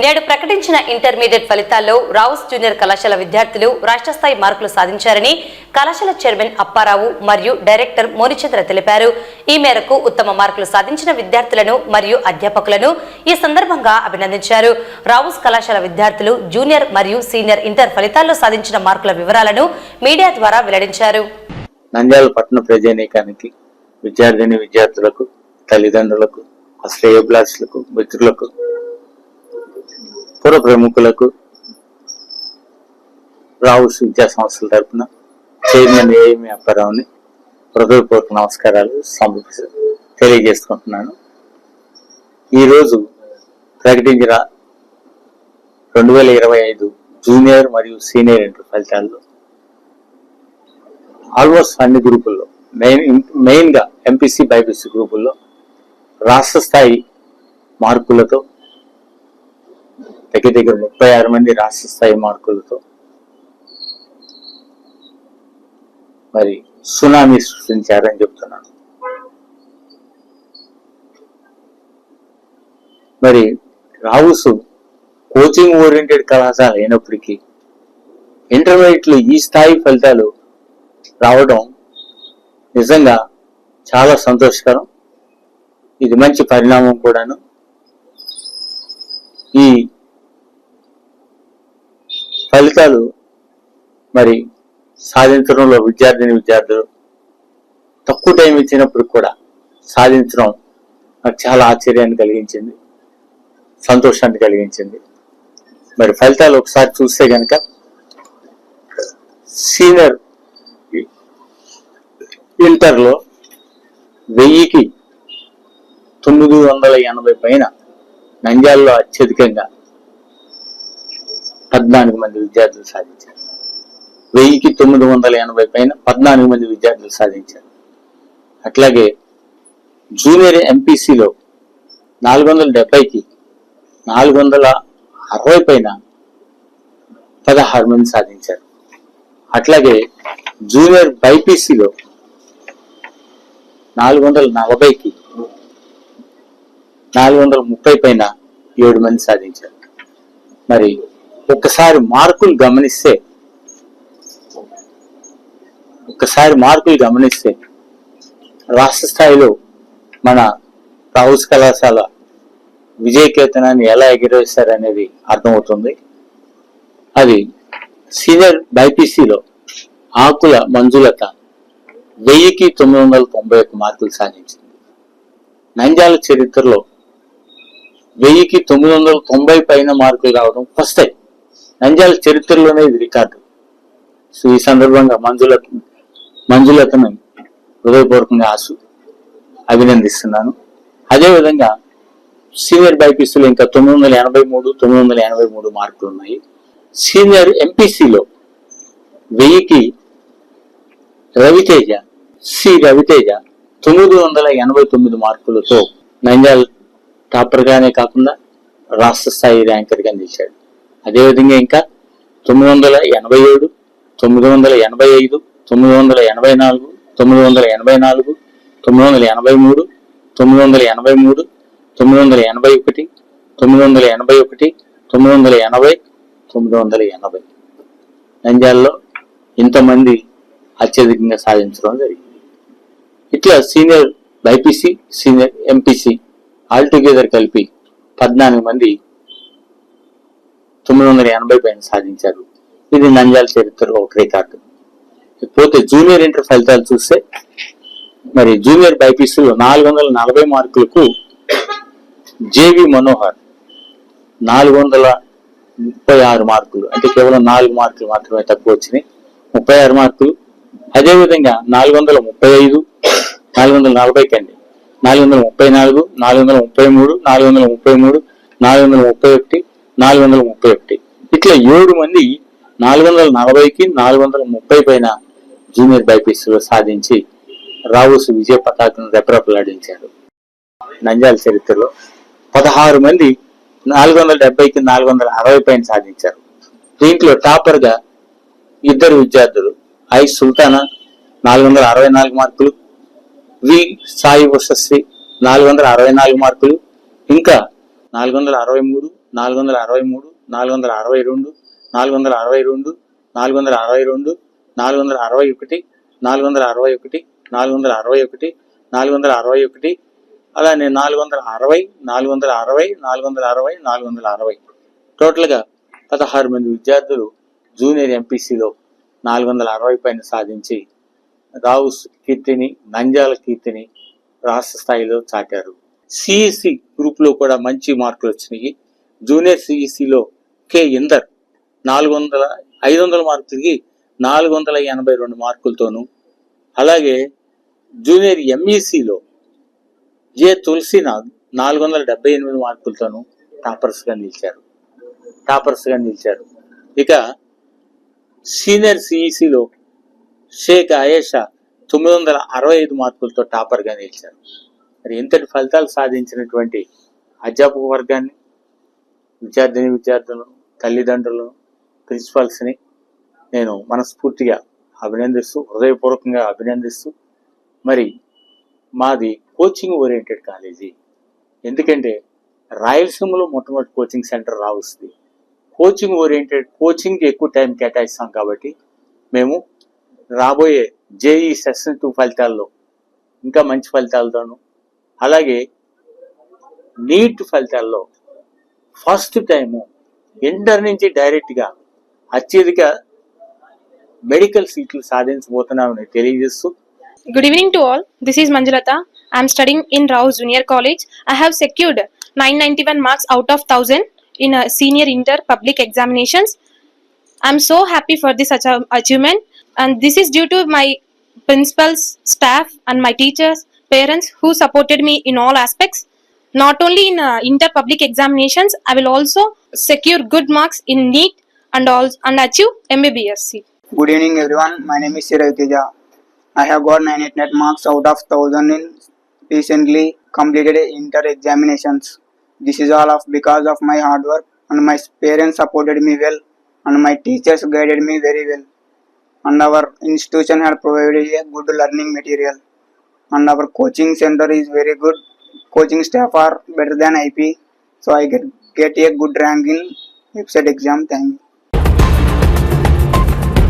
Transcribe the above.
నేడు ప్రకటించిన ఇంటర్మీడియట్ ఫలితాల్లో రావుస్ జూనియర్ కళాశాల విద్యార్థులు రాష్ట్ర స్థాయి మార్కులు సాధించారని కళాశాల చైర్మన్ అప్పారావు మరియు డైరెక్టర్ మోనిచంద్ర తెలిపారు. ఈ మేరకు ఉత్తమ మార్కులు సాధించిన విద్యార్థులను మరియు అధ్యాపకులను ఈ సందర్భంగా అభినందించారు. రావుస్ కళాశాల విద్యార్థులు జూనియర్ మరియు సీనియర్ ఇంటర్ ఫలితాల్లో సాధించిన మార్కుల వివరాలను మీడియా ద్వారా వెల్లడించారు. నంద్యాల పట్టణ ప్రజానీకానికి, విద్యార్థిని విద్యార్థులకు, తల్లిదండ్రులకు, శ్రేయోభిలాషులకు, మిత్రులకు, పూర్వ ప్రముఖులకు రావుస్ విద్యా సంస్థల తరఫున చైర్మన్ ఏఎం అప్పారావుని హృదయపూర్వక నమస్కారాలు తెలియజేసుకుంటున్నాను. ఈరోజు ప్రకటించిన 2025 జూనియర్ మరియు సీనియర్ ఇంటర్ ఫలితాల్లో ఆల్మోస్ట్ అన్ని గ్రూపుల్లో మెయిన్గా ఎంపీసీ బైపీసీ గ్రూపుల్లో రాష్ట్ర స్థాయి మార్కులతో దగ్గర 36 మంది రాష్ట్ర స్థాయి మార్కులతో మరి సునామీ సృష్టించారని చెప్తున్నాను. మరి రావుస్ కోచింగ్ ఓరియంటెడ్ కళాశాల అయినప్పటికీ ఇంటర్మీడియట్ లో ఈ స్థాయి ఫలితాలు రావడం నిజంగా చాలా సంతోషకరం. ఇది మంచి పరిణామం కూడాను. ఈ ఫలితాలు మరి సాధించడంలో విద్యార్థులు తక్కువ టైం ఇచ్చినప్పుడు కూడా సాధించడం నాకు చాలా ఆశ్చర్యాన్ని కలిగించింది, సంతోషాన్ని కలిగించింది. మరి ఫలితాలు ఒకసారి చూస్తే కనుక సీనియర్ ఇంటర్లో 1000కి 980 పైన నంద్యాలలో అత్యధికంగా 14 మంది విద్యార్థులు సాధించారు. 1000కి 980 పైన 14 మంది విద్యార్థులు సాధించారు. అట్లాగే జూనియర్ ఎంపీసీలో 470కి 460 పైన 16 మంది సాధించారు. అట్లాగే జూనియర్ బైపీసీలో 440కి 430 పైన 7 మంది సాధించారు. మరి ఒక్కసారి మార్కులు గమనిస్తే రాష్ట్ర స్థాయిలో మన రావుస్ కళాశాల విజయకేతనాన్ని ఎలా ఎగిరేస్తారనేది అర్థమవుతుంది. అది సీనియర్ బైపీసీలో ఆకుల మంజులత 1000కి 991 మార్కులు సాధించింది. నంద్యాల చరిత్రలో 1000కి 990 పైన మార్కులు రావడం ఫస్ట్ టైం నంద్యాల చరిత్రలోనే ఇది రికార్డు. సో ఈ సందర్భంగా మంజులతను హృదయపూర్వకంగా అభినందిస్తున్నాను. అదేవిధంగా సీనియర్ బైపీసీలో ఇంకా 983 మార్కులు ఉన్నాయి. సీనియర్ ఎంపీసీలో 1000కి రవితేజ 989 మార్కులతో నంద్యాల టాపర్ గానే కాకుండా రాష్ట్ర స్థాయి ర్యాంకర్ గా నిలిచాడు. అదేవిధంగా ఇంకా 987, 985, 984, 983, 981, 981, 980, 980 నంద్యాలలో ఇంతమంది అత్యధికంగా సాధించడం జరిగింది. ఇట్లా senior BiPC, senior MPC altogether కలిపి 14 మంది 980 పైన సాధించారు. ఇది నంద్యాల చరిత్రలో ఒక రికార్డు. పోతే జూనియర్ ఇంటర్ ఫలితాలు చూస్తే మరి జూనియర్ బైపీసీలో 440 మార్కులకు జేవి మనోహర్ 436 మార్కులు, అంటే కేవలం 4 మార్కులు మాత్రమే తక్కువ వచ్చినాయి, 36 మార్కులు. అదేవిధంగా 435, 440 కండి 434, 433, 433, 431, 431 ఇట్లా 7 మంది 440కి 430 పైన జూనియర్ బైపీసీలో సాధించి రావుస్ విజయ పతాకను రెపరెపలాడించారు. నంద్యాల చరిత్రలో 16 మంది 470కి 460 పైన సాధించారు. దీంట్లో టాపర్ గా 2 విద్యార్థులు, ఐ సుల్తానా 464 మార్కులు, వి సాయి వసశ్రీ 464 మార్కులు, ఇంకా 463, 463, 462, 462, 462, 461, 461, 461, 461, అలానే 460, 460, 460, 460. టోటల్గా 16 మంది విద్యార్థులు జూనియర్ ఎంపీసీలో 460 పైన సాధించి రావు కీర్తిని, నంద్యాల కీర్తిని రాష్ట్ర స్థాయిలో చాటారు. సిఈసి గ్రూప్ లో కూడా మంచి మార్కులు వచ్చినాయి. జూనియర్ సిఈసిలో కె ఇందర్ 500 మార్కులకి 482 మార్కులతోనూ, అలాగే జూనియర్ ఎంఈసిలో జె తులసినాథ్ 478 మార్కులతోనూ టాపర్స్ గా నిలిచారు. ఇక సీనియర్ సిఈసిలో షేక్ ఆయేషా 965 మార్కులతో టాపర్ గా నిలిచారు. మరి ఇంతటి ఫలితాలు సాధించినటువంటి అధ్యాపక వర్గాన్ని, విద్యార్థులను, తల్లిదండ్రులను, ప్రిన్సిపల్స్ ని నేను మనస్ఫూర్తిగా హృదయపూర్వకంగా అభినందిస్తూ, మరి మాది కోచింగ్ ఓరియంటెడ్ కాలేజీ. ఎందుకంటే రాయలసీమలో మొట్టమొదటి కోచింగ్ సెంటర్ రావుస్తుంది. కోచింగ్ ఓరియంటెడ్, కోచింగ్ ఎక్కువ టైం కేటాయిస్తాం కాబట్టి మేము రాబోయే జేఈ సెషన్ 2 ఫలితాల్లో ఇంకా మంచి ఫలితాలతోనూ, అలాగే నీట్ ఫలితాల్లో ఫస్ట్ టైము ఇంటర్ నుంచి డైరెక్ట్గా అత్యధిక మెడికల్ సీట్లు సాధించబోతున్నామని తెలియజేస్తూ, Good evening to all. This is Manjulata. I am studying in Rouse Junior College. I have secured 991 marks out of 1000 in senior inter public examinations. I am so happy for this achievement, and this is due to my principals, staff, and my teachers, parents who supported me in all aspects. Not only in inter public examinations, I will also secure good marks in NEET and achieve MBBS seat. Good evening everyone, my name is Sirav Teja. I have got 988 marks out of 1000 in recently completed inter examinations. This is all because of my hard work, and my parents supported me well, and my teachers guided me very well, and our institution had provided a good learning material, and our coaching center is very good. Coaching staff are better than IP, so I get a good rank in EBSET exam. Thank you.